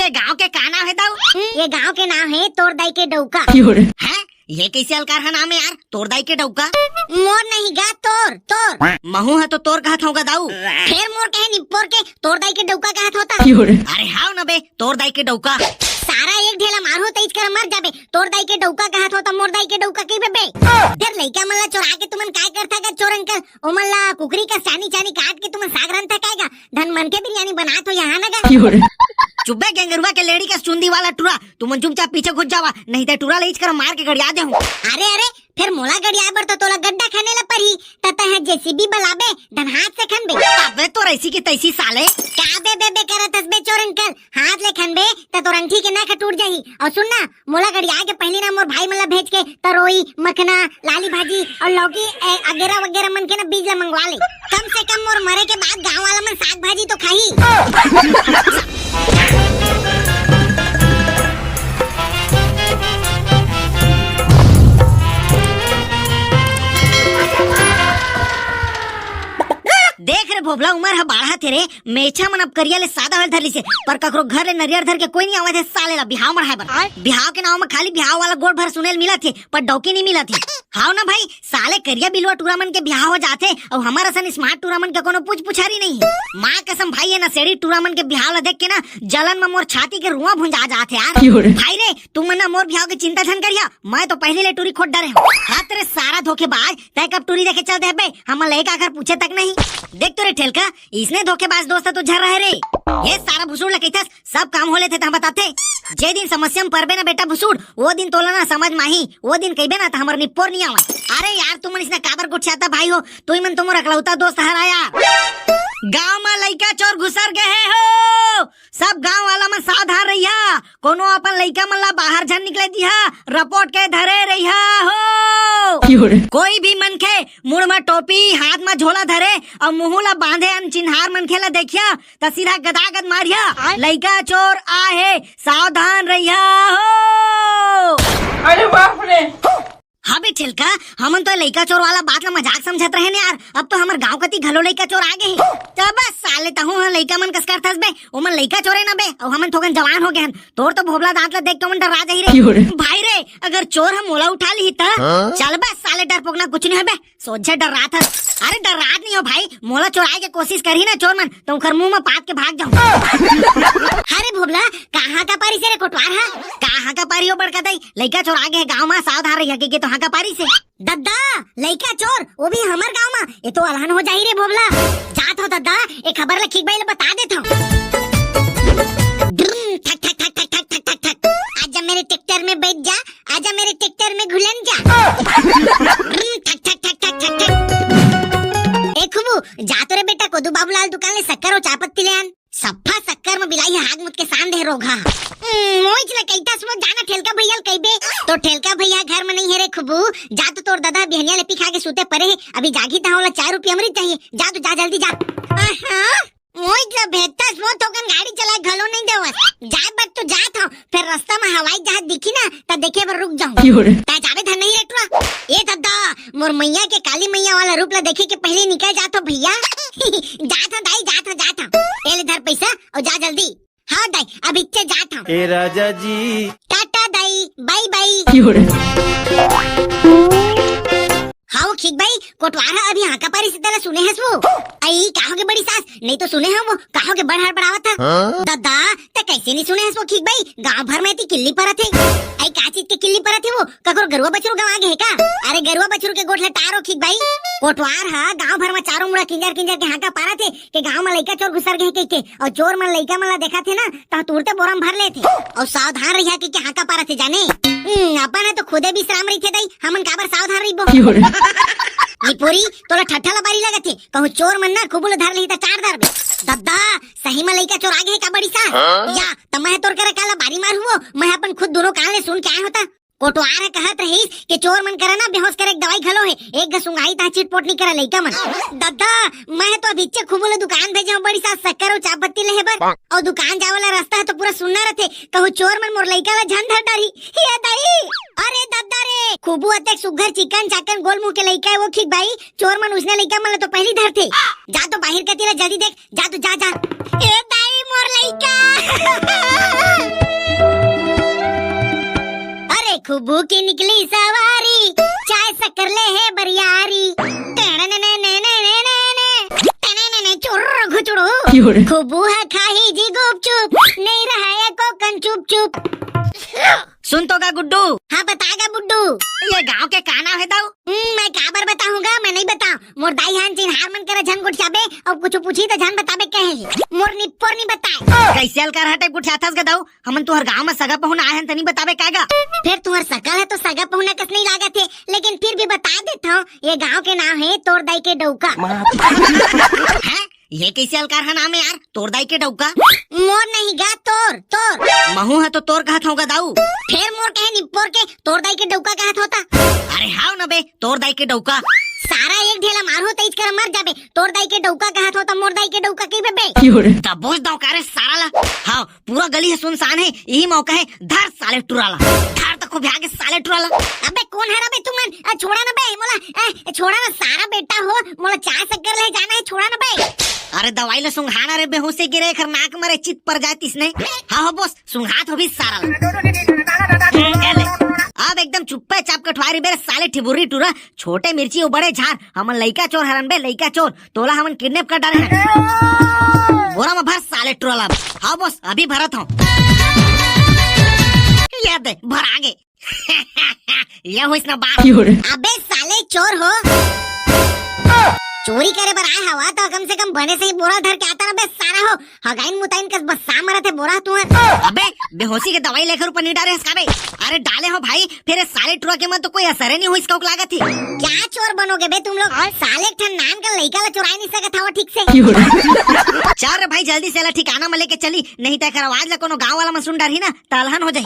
ये गांव के का नाम है दाऊ? ये गांव के नाम है तोरदाई के डौका। हैं? ये कैसे हल्कार है नाम है यार, तोरदाई के डौका? मोर नहीं गा तोर महू है तो तोर कहत होगा दाऊ। फिर मोर कहे निपोर के तोरदाई के डौका कहत होता। अरे हाव न बे, तोरदाई के डौका। सारा एक ढेला मारो तेज कर मर जाबे। तोरदाई के डौका कहत होता, मोरदाई के डौका के बे। फिर लइका मन ला चोरा के तुमन काय करता का चोर अंकल? ओमन ला कुकरी का चानी चानी काट के तुमन साग रंता काएगा, धन मन के बिरयानी बना तो यहाँ न गा। चुप्पे गंगरुआ के लेडी का चुंदी वाला टूरा, तुमन चुपचाप पीछे घुस जावा, नहीं तो टूरा लेच कर मार के गड़िया दे हूँ। अरे अरे फिर मोला गड़िया बर तो तोला गड्ढा खाने ला परी, तता है जेसीबी बलाबे धन हाथ से खन बे। अबे तो ऐसी की तैसी साले। क्या बे बे बे करत हस बे चोर अंकल? हाथ ले खन बे त तो रंठी के नाक टूट जाही। और सुन ना, मोला गड़िया के पहली ना मोर भाई मला भेज के तरोई मखना लाली भाजी और लौकी अगेरा वगैरह मन के ना बीज ला मंगवा ले। कम से कम मोर मरे के बाद गाँव वाला मन साग भाजी तो खाही। देख रे भोबला, उमर है बाढ़ा तेरे मेछा मन अब करिया ले सादा वाले धर ली से, पर ककरो घर ले नरियर धर के कोई नहीं आवा थे साले ला बिहाव मढ़ाए बर। बिहाव के नाव में खाली बिहाव वाला गोड़ भर सुनेल मिला थे, पर डौकी नहीं मिला थे। हाव ना भाई, साले करिया बिलवा टूरामन के बिहाव हो जाते और हमारा सन स्मार्ट टूरामन के कोनो पूछ पुछारी नहीं है। माँ कसम भाई है ना, सेड़ी टूरामन के बिहाव ला देख के ना जलन में मोर छाती के रुआ भुंजा जाते यार। भाई रे तुम ना मोर बिहाव की चिंता धन करिया, मैं तो पहले ले टूरी खोट डरे हूँ। हाँ तेरे सारा धोखेबाज, तय कब टूरी देखे चल दे बे, हम लेके आकर पूछे तक नहीं। देख तो रे ठेलका, इसने धोखेबाज दोस्त तो झर रहे रे। ये सारा भुसूड़ लकैथस, सब काम हो लेते हम बताते। जे दिन समस्या में परबे ना बेटा भुसूड़, वो दिन तोला ना समझ माही, वो दिन कहिबे ना तो हमर निपोर नहीं आवा। अरे यार तुम इसने काबर गुठियाता भाई हो, तू मन तुम रखलौता दोस्त हराया। गांव में लइका चोर घुसर गए हो, सब गांव वाला मन सावधान रहिया, कोनो अपन लइका मन ला बाहर झन निकले दिहा, रपोट के धरे रहिया हो। कोई भी मनखे मुड़ में टोपी हाथ में झोला धरे और मुंह ला बांधे चिन्हार मनखे ला देखिया तो सीधा गदागद मारिया, लइका चोर आहे सावधान रहिया हो। अरे बाप रे। हाँ बे ठेलका, हमन तो लइका चोर वाला बात ला मजाक समझत रहे ने यार, अब तो हमार गांव कती घलो लइका चोर आ गए। तो बस साले तहु लइका मन कस करथस बे, ओमन लइका चोरे ना बे, और हमन थोकन जवान हो गए। तोर तो भोबला दांत ला देख के मन डरा जाही रे। भाई रे अगर चोर हम मोला उठा ली त चल बे साले डरपोक ना कुछ नहीं है बे, सोझे डर रहा था। अरे डर रात नहीं हो भाई, मोला चोराए के कोशिश करी ना चोर मन तो खर मुंह में पात के भाग जाऊं। अरे भोबला कहाँ का पारी से रे कोटवार है? कहाँ का पारी हो बड़का दाई, लइका चोर आ गए गाँव में, सावधान रहिया के तो हाँ का पारी से। दद्दा लइका चोर वो भी हमार गाँव में, ये तो अलहन हो जाही रे भोबला। जात हो दद्दा, एक खबर ला खीक भाई ला बता देता हूँ। ठक ठक ठक ठक ठक ठक ठक ठक, आजा मेरे ट्रैक्टर में बैठ जा, आजा मेरे ट्रैक्टर में घुलन जा। ठक ठक ठक ठक ठक ठक। ए खुबू जा तो रे बेटा कोदू बाबूलाल दुकान ले शक्कर और चापत्ती ले आन। सफा शक्कर में बिलाई हाग मुत के सान दे रोगा। मोइच ले कईता सुनो जाना ठेलका भैया कइबे तो ठेलका भैया घर में नहीं है रे खुबू, जा तो तोर दादा बिहनिया ले पी खा के सूते परे है, अभी जागी ता होला 4 रुपया अमृत चाहिए, जा तो जा जल्दी जा। मोइच ला भेटता सुनो तोकन गाड़ी चलाए घलो नहीं देवत, जाए बट तो जात हूं, फिर रास्ता में हवाई जहाज दिखी ना त देखे बर रुक जाऊं। ता जावे धन नहीं रेटवा। ए दादा मोर मैया के काली मैया वाला रूप ला देखे के पहले निकल जात हो भैया। जात हो दाई जात हो, ए ले धर पैसा और जा जल्दी। हाँ दाई अब इच्चे जात हूं। ए राजा जी टाटा दाई, बाय बाय। हाँ ठीक भाई, कोटवार अभी हाँ का पारी से तेरा सुने है वो। आई कहोगे बड़ी सास, नहीं तो सुने हैं वो, कहोगे बढ़ बढ़ावा था। दादा ते कैसे नहीं सुने है वो ठीक भाई, गांव भर में थी किल्ली पर थे। आई का चीज के किल्ली पर थे वो, ककरो गरुआ बछरू गाँव आगे है का? अरे गरुआ बछरू के गोठ लटारो ठीक भाई। कोटवार हा गांव भर में चारों मुड़ा किंजर किंजर के हाँ का पारा थे कि गांव में लइका चोर घुसर गए के, और चोर मन लइका मन ला देखा थे ना तो तुरते बोरम भर ले थे, और सावधान रहिया के हाँ का पारा थे जाने। अपन है तो खुदे भी श्राम रही थे दाई, हमन काबर सावधान रही बो। निपुरी तोला ठट्ठा ला बारी लगत थे, कहूँ चोर मन ना खुबुल धर ली था 4 दर में। दद्दा सही में लइका चोर आगे है का बड़ी सा या त मैं तोर करे काला बारी मार हुओ, मैं अपन खुद दोनों कान ले सुन के आया होता। कोटवार है कहत रहीस कि चोर मन करे ना बेहोश करे दवाई घलो है, एक गसुंगाई ता चिटपोट नहीं करे लइका मन। दद्दा मैं तो अभी खुबुल दुकान भेजा बड़ी सा शक्कर और चापत्ती ले बर, और दुकान जावला रास्ता है तो पूरा सुनना रहते, कहूँ चोर मन मोर लइका ला झन धर डारी। हे दाई अरे दद्दा रे खुबू अते सुघर चिकन चाकन गोल मुंह के लइका है वो ठीक भाई, चोर मन उसने लइका मन तो पहली धरते। जा तो बाहर कती ला जल्दी देख, जा तो जा जा। ए दाई मोर लइका। खुबू की निकली सवारी, चाय शक्कर ले है बरियारी। चुर्र घुचड़ू खुबू है खाही जी गुपचुप, नहीं रहा है कोकन चुप चुप। सुन तो का गुड्डू, हाँ बतागा बुड्डू। ये गांव के काना है दाऊ। मैं काबर बताऊंगा, मैं नहीं बताऊं। मोर दाई हान चिन हार मन करे झन गुठियाबे और कुछ पूछी तो झन बताबे कहे। मोर निप्पोर नहीं बताए। कैसे अलकार हटे गुठियाथस का दाऊ, हमन तुहर गांव में सगा पहुना आए हैं तनी बताबे कागा। फिर तुम्हार सकल है तो सगा पहुना कस नहीं लागत है, लेकिन फिर भी बता देता हूँ। ये गांव के नाम है तोर दाई के डौका। हैं? ये कैसे अलकार है नाम है यार, तोर दाई के डौका। मोर नहीं गा तोर तोर। महू है तो तोर कहत होगा दाऊ। फिर मोर कहे निप्पोर के तोर दाई के डौका कहत होता। अरे हाउ न बे, तोर दाई के डौका। सारा एक ढेला मारो तेज कर मर जाबे। तोर दाई के डौका कहत होता, मोर दाई के डौका कही बे। तब बोझ दाऊ कारे सारा ला। हाँ पूरा गली है सुनसान है, यही मौका है धर साले टुराला। धर तक को भागे साले टुराला। अबे कौन है रे तुमन? छोड़ा ना बे मोला, छोड़ा ना सारा बेटा हो। मोला चाय शक्कर ले जाना है, छोड़ा ना बे। अरे दवाई ले सुंघाना रे बेहोशी गिरे खर नाक मरे चित पर जाती इसने। हाँ हो बोस सुंघात हो भी सारा ला। अब एकदम चुप्पे चाप कठवारी बेरे साले ठिबुरी टूरा। छोटे मिर्ची और बड़े झार, हमन लइका चोर हरन बे, लइका चोर। तोला हमन किडनैप कर डाले हैं। बोरा में भर साले टूरा। हाँ बोस अभी भरत हूँ। ये दे भर आगे। ये हो इसना बात। अबे साले चोर हो, चोरी करे बर आए हवा तो कम से कम बने से ही बोरा धर के आता ना बे सारा हो। हगाइन मुताइन कस बस सामरा थे बोरा तू। अबे बेहोशी के दवाई लेकर ऊपर नहीं डाले इसका बे। अरे डाले हो भाई, फिर साले टुरा के मन तो कोई असर ही नहीं हुई इसका लागत थी। क्या चोर बनोगे बे तुम लोग? साले ठन नाम का लइका ला चुराई नहीं सकत हवा ठीक से। चल रे भाई जल्दी से ला ठिकाना में लेके चली, नहीं तो आवाज ला कोनो गांव वाला में सुन डरही ना तलहन हो जाही।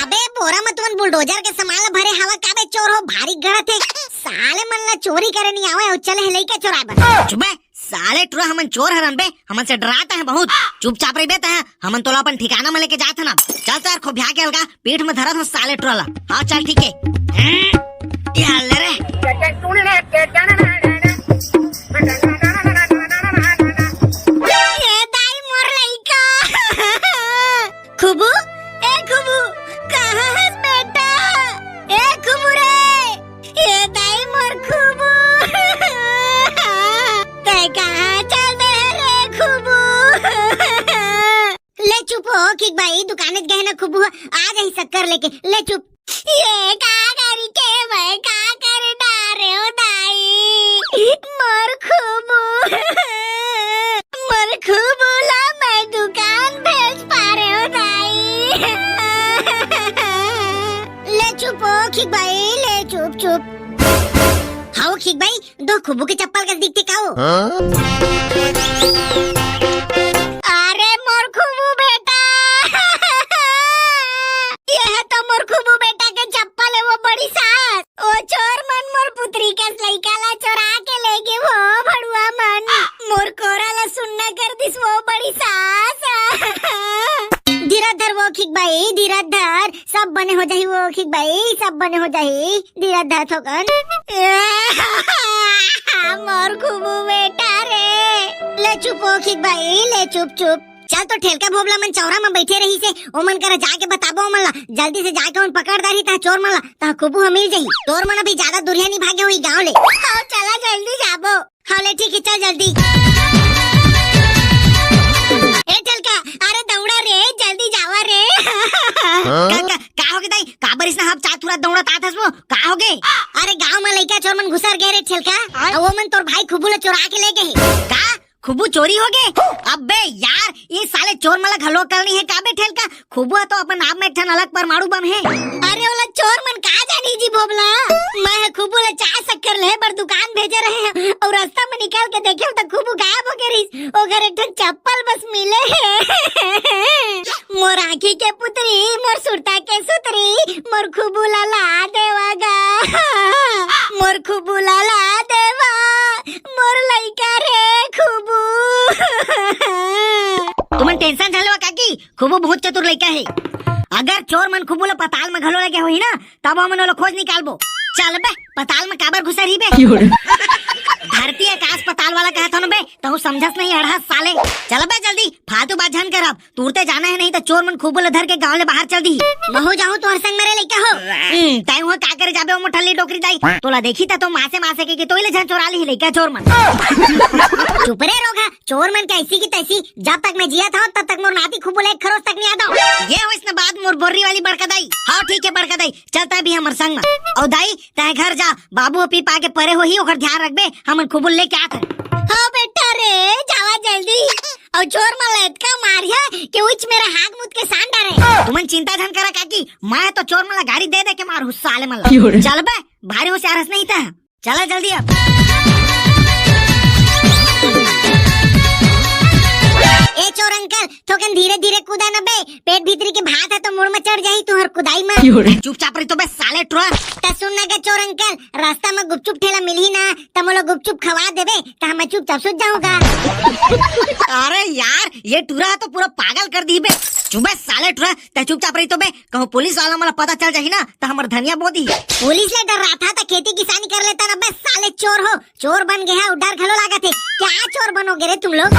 अबे बोरा में तुमन बुलडोजर के सामान भरे हवा का बे चोर हो, भारी गड़त है। साले मन ला चोरी करे नहीं आवे और चले है लइका चोराए बर। चुप बे साले टुरा, हमन चोर हरन बे, हमन से डराता है बहुत। चुपचाप रही बेता है, हमन तोला अपन ठिकाना में लेके जात है ना। चल तो यार खूब भ्या के अलगा पीठ में धरत हो साले टुरा ला। हाँ चल ठीक है। क्या ले रे ये दाई मोर लइका। खुबू ए खुबू कहाँ है बेटा? ए खुबू रे, ये दाई मोर खुबू। ते कहाँ चल दे रे खुबू? ले चुप हो किक भाई, दुकाने गए ना खुबू आ गई शक्कर लेके। ले चुप। ये का करी के भाई का कर डारे हो दाई मोर खुबू। मोर खुबू ला मैं दुकान भेज पा रहे हो दाई। ले चुप हो खिक भाई, ले चुप चुप। हाँ खिक भाई, दो खुबू के चप्पल कैसे दिखते का हो? अरे मोर खुबू बेटा। यह तो मोर खुबू बेटा के चप्पल है, वो बड़ी सास। ओ चोर मन मोर पुत्री के लइका ला चोरा के ले गए वो भड़ुआ मन। मोर कोरा ला सुनना कर दिस वो बड़ी सास। धीरज धर वो खिक भाई, धीरज धर, सब बने हो जाही वो खिक भाई, सब बने हो जाही। धीरज धर थोकन। मोर खुबू बेटा रे। ले चुप हो खिक भाई, ले चुप चुप। चल तो ठेलका भोबला मन चौरा में बैठे रही से ओमन करा जाके बताबो मन ला। जल्दी से जाके उन पकड़दारी ता चोर मन ला ता खुबू हम मिल जाही। तोर मन अभी ज्यादा दुरिया नहीं भागे हुई गांव ले। हाँ चला जल्दी जाबो। हाँ ले ठीक है चल जल्दी। ए ठेलका अरे दौड़ा रे, जल्दी जावा रे। का हो गए दाई, काबर इसने हम चातुरा दौड़त आत हसबो, का हो गए? अरे गांव में लइका चोर मन घुसर गए रे ठेलका। वो मन तोर भाई खुबू ला चुरा के ले गए। का खुबू चोरी हो गए? अबे यार ये साले चोर मला घलो करनी है काबे ठेल का। खुबू तो अपन आप में एक ठन अलग परमाणु बम है। अरे ओला चोर मन का जानी जी भोबला। मैं खुबू ला चाय शक्कर ले बर दुकान भेजे रहे हैं और रास्ता में निकाल के देखे तो खुबू गायब हो गई। ओ घर एक ठन चप्पल बस मिले है। मोर आँखी के पुतरी, मोर सुरता के सुतरी, मोर खुबू ला ला देवागा। मोर खुबू ला ला देवा, मोर लइका रे खुबू। तुमन टेंशन झलवा काकी, खुबू बहुत चतुर लइका है। अगर चोर मन खुबू ला पताल में घलो लगे होई ना तब हमन ओला खोज निकालबो। चल बे पताल में काबर घुसा रही बे धरती आकाश पताल वाला कहता ना बे तो समझस नहीं अड़हस साले। चल बे जल्दी फालतू बात झन कर अब तुरते जाना है नहीं तो चोर मन खूब धर के गाँव ले बाहर चल दी। महू जाऊं तो हर संग मेरे लेके हो। तय हुआ का करे जाबे वो ठल्ली टोकरी दाई तोला देखी था तो मासे के तोइले झन चोरा ली लेके चोर मन। चुप रे रोगा, चोर मन कैसी की तैसी, जब तक मैं जिया था तब तक मोर नाती खूब बोले खरोस तक नहीं आता। ये हो इसने बात मोर बोर्री वाली बड़का दाई। हाँ ठीक है बड़का दाई चलता भी हमर संग में। और दाई तय घर जा बाबू पी पा के परे हो ही ओकर ध्यान रखबे हमन खूब लेके आत। हाँ बेटा रे जावा जल्दी। और चोर मन इतना मारिया कि उच मेरा हाथ मुद के सान डरे। तुमन चिंता धन करा काकी मैं तो चोर मला गाड़ी दे दे के मारू साले मला। चल बे भारी होशियार नहीं था चला जल्दी अब। ए चोर अंकल थोकन धीरे धीरे कूदा न बे, पेट भीतरी के भात है तो मुड़ में चढ़ जाही तू हर कुदाई में। चुपचाप रही तो बे साले ट्रा। ता सुन ना चोर अंकल, रास्ता में गुपचुप ठेला मिली ना तो मोला गुपचुप खवा देबे तो हम चुपचाप सुझ जाऊंगा। अरे यार ये टूरा तो पूरा पागल कर दी बे। चुप बे साले टूरा ते चुपचाप रही तो बे कहूँ पुलिस वाला मला पता चल जाही ना तो हमर धनिया बोदी। पुलिस ले डर रहा था तो खेती किसानी कर लेता ना बे साले चोर हो, चोर बन गया उडार खलो लागा थे। क्या चोर बनोगे रे तुम लोग।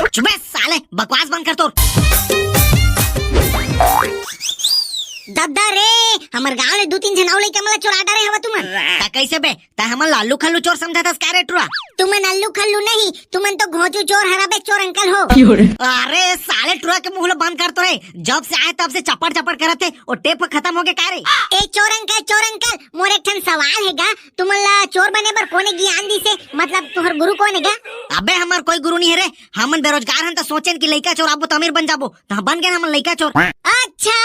चुप बे साले बकवास बंद कर तो। दद्दा रे हमर गांव ले 2-3 जन औले के मला चोरा डरे हवा तुमन। ता कैसे बे ता हमन लालू खल्लू चोर समझा था का रे टूरा। तुमन अल्लू खल्लू नहीं, तुमन तो घोंचू चोर हरा बे चोर अंकल हो। अरे साले टूरा के मुंह बंद कर तो रे जब से आए तब से चपड़ चपड़ करते और टेप खत्म हो गए का रे। ए चोर अंकल मोर एक ठन सवाल हैगा, तुमन ला चोर बने बर कोने ज्ञान दी से, मतलब तुहर गुरु कोन हैगा। अबे हमार कोई गुरु नहीं है रे, हमन बेरोजगार हन तो सोचेन कि लइका चोर आबो तो अमीर बन जाबो तो बन गए हमन लइका चोर। अच्छा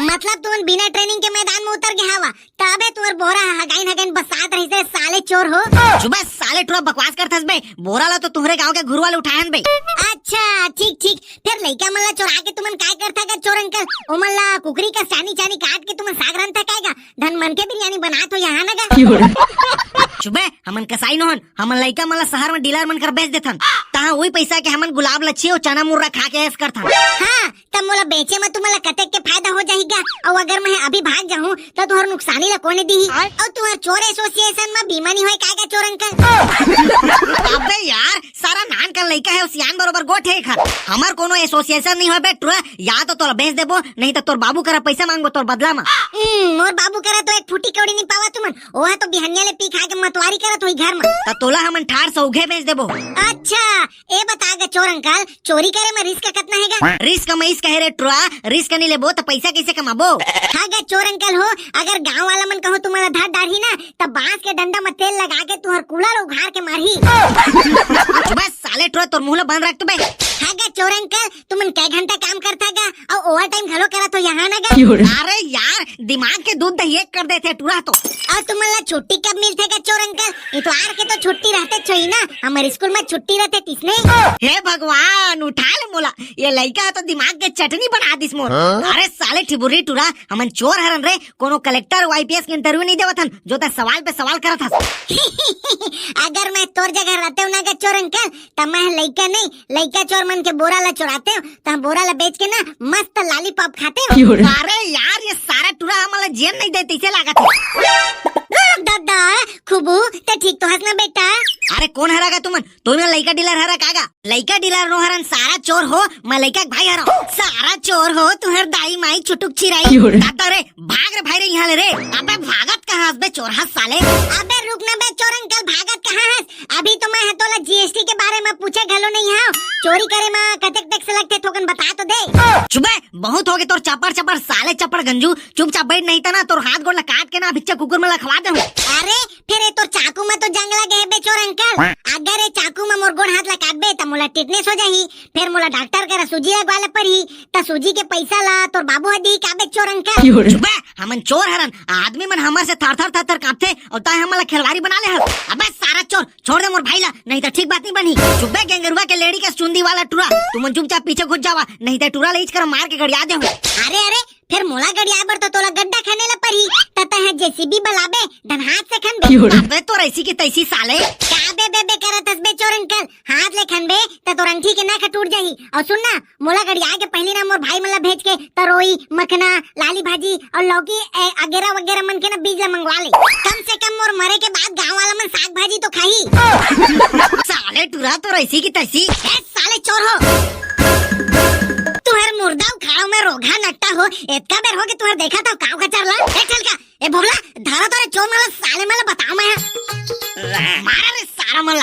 मतलब तुम बिना ट्रेनिंग के मैदान में उतर गया हवा तबे तुमर बोरा हगाइन बसात रही से साले चोर हो। सुबह साले टूरा बकवास करथस बे बोरा ला तो तुम्हारे गांव के घुरवाले उठायन बे। अच्छा ठीक फिर लइका मन ला चोरा के तुमन काय करथा का चोर अंकल, ओमन ला कुकरी का चानी काट के तुमन साग रंता काएगा धन मन के बिरयानी बनात हो यहाँ नगा। सुबह हमन कसाई नोहन हमन लइका मन ला शहर में डीलर मन कर बेच देथन तहां वही पैसा के हमन गुलाब लच्छी और चना मुर्रा खा के ऐस करथन। हाँ तब मोला बेचे में तुमला कतेक के फायदा हो जाएगा और अगर मैं अभी भाग जाऊँ तो तुहर नुकसानी ला कोने दी और तुहर चोर एसोसिएशन में बीमा नहीं होए काएगा चोर अंकल। अबे यार सारा नान का लइका है सियान बरोबर गोठ है खर हमार कोनो एसोसिएशन नहीं होए बे टूरा, या तो तोला बेच देबो नहीं तो तोर बाबू करा पैसा मांगबो तोर बदला में। मोर बाबू करा तो एक फुटी कौड़ी नहीं पावा तुमन, ओहा तो बिहनिया ले पी खा के मतवारी करा तो घर में तो तोला हमन ठार सौघे बेच देबो। अच्छा ए बतागा चोर अंकल चोरी करे में रिस्क कितना हैगा। रिस्क में इसका है रे टूरा, रिस्क नहीं लेबो तो पैसा कैसे कमाबो। हागा चोर अंकल हो, अगर गांव वाला मन कहो तुम्हारा धार डाढ़ी ना तब बांस के डंडा में तेल लगा के तुहर कूलर उघाड़ के मारही। बस साले टूरा तोर मुंह ला बंद रख तो बे। हागा चोर अंकल तुमन कै घंटा काम करता गा और ओवर टाइम घलो करा तो यहाँ ना गा। अरे यार दिमाग के दूध दही कर देते टूरा तो। और तुमला छुट्टी कब मिलते का चोर अंकल, इतवार के तो छुट्टी रहते छोई ना, हमारे स्कूल में छुट्टी रहते तिसने। हे भगवान उठा ले मोला, ये लइका तो दिमाग के चटनी बना दिस मोर। अरे साले ठिबुरी टूरा हमन चोर हरन रे, कोनो कलेक्टर आईपीएस के इंटरव्यू नहीं देवत हन जो ता सवाल पे सवाल करत हस। अगर मैं तोर जगह रहते हूँ ना का चोर अंकल तब मैं लइका नहीं लइका चोर मन के बोरा ला चुराते हूँ तो बोरा ला बेच के ना मस्त लॉलीपॉप खाते हो। अरे यार ये सारा टूरा हमारा जेल नहीं देते इसे लागत है। दादा खूबू ते ठीक तो हंसना बेटा। अरे कौन हरागा तुमन, तुम्हें लइका डीलर हरा कागा, लइका डीलर नो हरन सारा चोर हो, मैं लइका भाई हरा सारा चोर हो, तुहर दाई माई चुटुक छिराई। दादा रे भाग रे भाई रे यहाँ ले रे। अबे भागत कहाँ हंस बे चोर हंस साले। अबे रुकना बे चोर अंकल भागत कहाँ हंस, अभी तो मैं हतोला जीएसटी के बारे में पूछे घलो नहीं हां, चोरी करे में कतेक टैक्स लगते थोकन बता तो दे। चुबे बहुत हो गए तोर चपड़ चपड़ साले चपड़ गंजू, चुपचाप बैठ नहीं था ना तोर हाथ गोड़ काट के ना भिच्चा कुकुर में खवा दे। अरे फिर तो चाकू में तो जंग लगे है बे चोर अंकल, अगर ये चाकू में मोर गोड़ हाथ ला काट बे तो मोला टिटनेस हो जाही, फिर मोला डॉक्टर करा सूजी लगवाला पड़ी तो सूजी के पैसा ला तोर बाबू हदी का बे चोर अंकल। चुबे हमन चोर हरन, आदमी मन हमर से थर थर कांपते और ता हमला खिलवाड़ी बना ले हस। अबे सारा चोर छोड़ दे मोर भाई ला, नहीं तो ठीक बात नहीं बनी। चुबे गंगरुआ के लेडी के सुंदी वाला टूरा, तुम चुपचाप पीछे घुस जावा नहीं तो टूरा ले कर मार के गड़िया दे। अरे फिर मोला गड़िया बर तो तोला गड्ढा खाने ला पड़ी तता है जेसीबी बलाबे धन हाथ से खन बे। अबे तो ऐसी की तैसी साले का बे करत हस बे चोर अंकल, हाथ ले खन बे तो अंगठी के नाक टूट जाही। और सुन ना मोला गड़िया के पहली ना मोर भाई मला भेज के तरोई मखना लाली भाजी और लौकी अगेरा वगैरह मन के ना बीज ला मंगवा ले। कम से कम मोर मरे के बाद गाँव वाला मन साग भाजी तो खाही। साले टुरा तो ऐसी की तैसी। साले चोर हो तुहर मुर्दा उखाड़ो में रोगा नट्टा हो इतना बेर हो के तुहर देखा था काव का चरला ए चल का ए भोगला धारा तोरे चोर मला साले मला बताओ मैं मारा रे सारा मला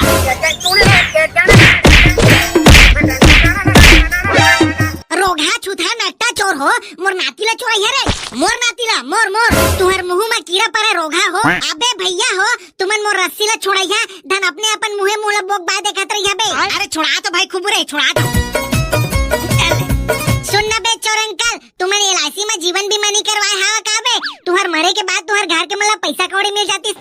रोगा छुथा नट्टा चोर हो मोर नातीला चोराई है रे मोर नातीला मोर मोर तुहर मुंह में कीड़ा पड़े रोगा हो अबे भैया हो तुमन मोर रस्सीला छोड़ाई है धन अपने अपन मुंहे मुला बोक बाय देखत रही है बे। अरे छोड़ा तो भाई खूब रे छोड़ा तो। सुनना बे चोर अंकल तुमने एलआईसी में जीवन बीमा नहीं करवाया है का बे तुहर मरे के बाद तुहर घर के मतलब पैसा कौड़ी मिल जाती